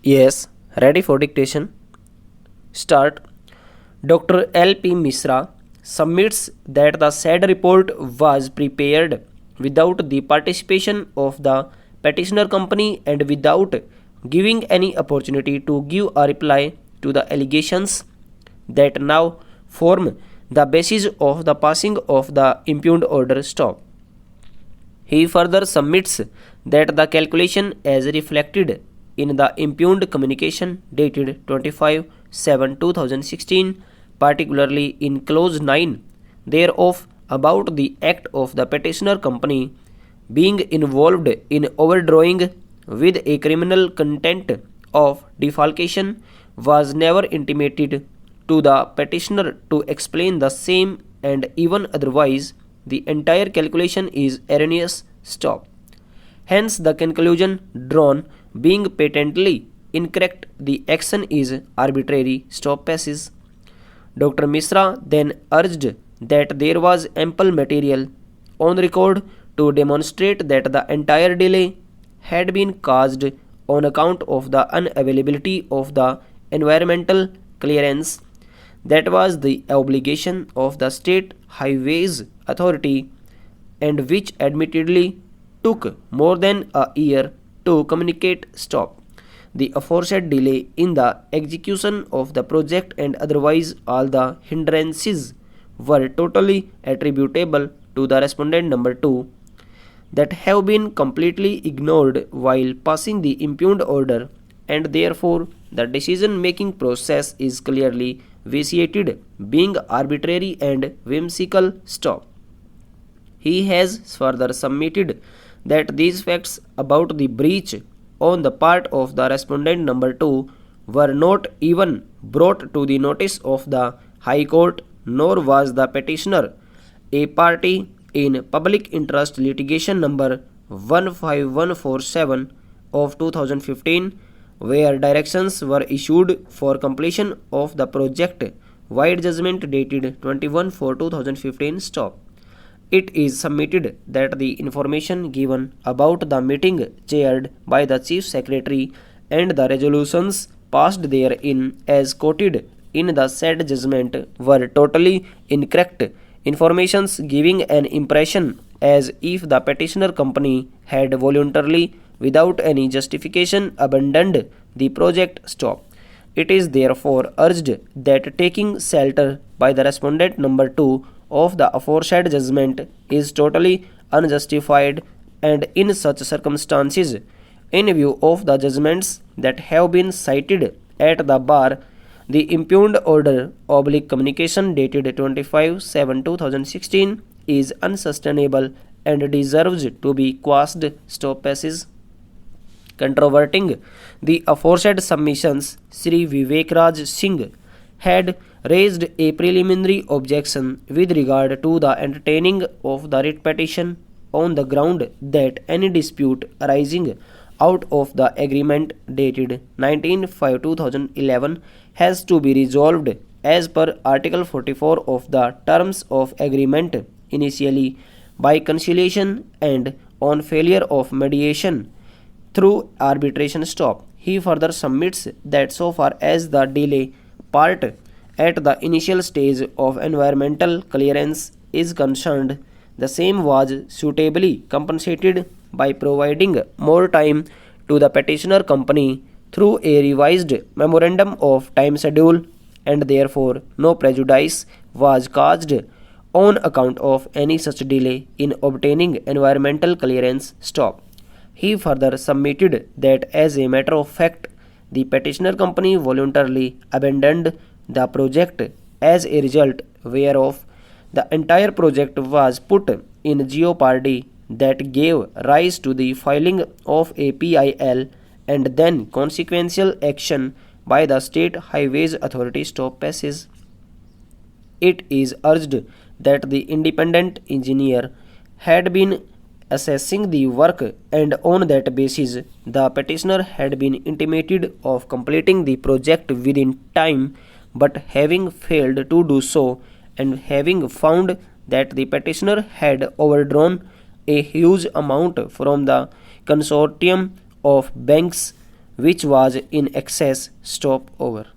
Yes, ready for dictation. Start. Dr. L.P. Misra submits that the said report was prepared without the participation of the petitioner company and without giving any opportunity to give a reply to the allegations that now form the basis of the passing of the impugned order. Stop. He further submits that the calculation as reflected in the impugned communication dated 25/7/2016, particularly in clause 9 thereof about the act of the petitioner company being involved in overdrawing with a criminal content of defalcation, was never intimated to the petitioner to explain the same, and even otherwise the entire calculation is erroneous. Stop. Hence, the conclusion drawn being patently incorrect, the action is arbitrary. Stop passes. Dr. Misra then urged that there was ample material on record to demonstrate that the entire delay had been caused on account of the unavailability of the environmental clearance that was the obligation of the State Highways Authority, and which admittedly took more than a year to communicate. Stop. The aforesaid delay in the execution of the project and otherwise all the hindrances were totally attributable to the respondent number 2, that have been completely ignored while passing the impugned order, and therefore the decision making process is clearly vitiated, being arbitrary and whimsical. Stop. He has further submitted that these facts about the breach on the part of the respondent number 2 were not even brought to the notice of the High Court, nor was the petitioner a party in public interest litigation number 15147 of 2015, where directions were issued for completion of the project wide judgment dated 21/4/2015. Stop. It is submitted that the information given about the meeting chaired by the Chief Secretary and the resolutions passed therein as quoted in the said judgment were totally incorrect informations, giving an impression as if the petitioner company had voluntarily, without any justification, abandoned the project. Stop. It is therefore urged that taking shelter by the respondent number 2 of the aforesaid judgment is totally unjustified, and in such circumstances, in view of the judgments that have been cited at the bar, the impugned order communication dated 25/7/2016 is unsustainable and deserves to be quashed. Stop passes. Controverting the aforesaid submissions, Sri Vivekraj Singh had raised a preliminary objection with regard to the entertaining of the writ petition on the ground that any dispute arising out of the agreement dated 19/5/2011 has to be resolved as per Article 44 of the terms of agreement initially by conciliation and on failure of mediation through arbitration. Stop. He further submits that so far as the delay part at the initial stage of environmental clearance is concerned, the same was suitably compensated by providing more time to the petitioner company through a revised memorandum of time schedule, and therefore no prejudice was caused on account of any such delay in obtaining environmental clearance. Stop. He further submitted that as a matter of fact, the petitioner company voluntarily abandoned the project, as a result whereof the entire project was put in jeopardy, that gave rise to the filing of a PIL and then consequential action by the State Highways Authority. Stop passes. It is urged that the independent engineer had been assessing the work, and on that basis the petitioner had been intimated of completing the project within time, but having failed to do so, and having found that the petitioner had overdrawn a huge amount from the consortium of banks which was in excess. Stop over.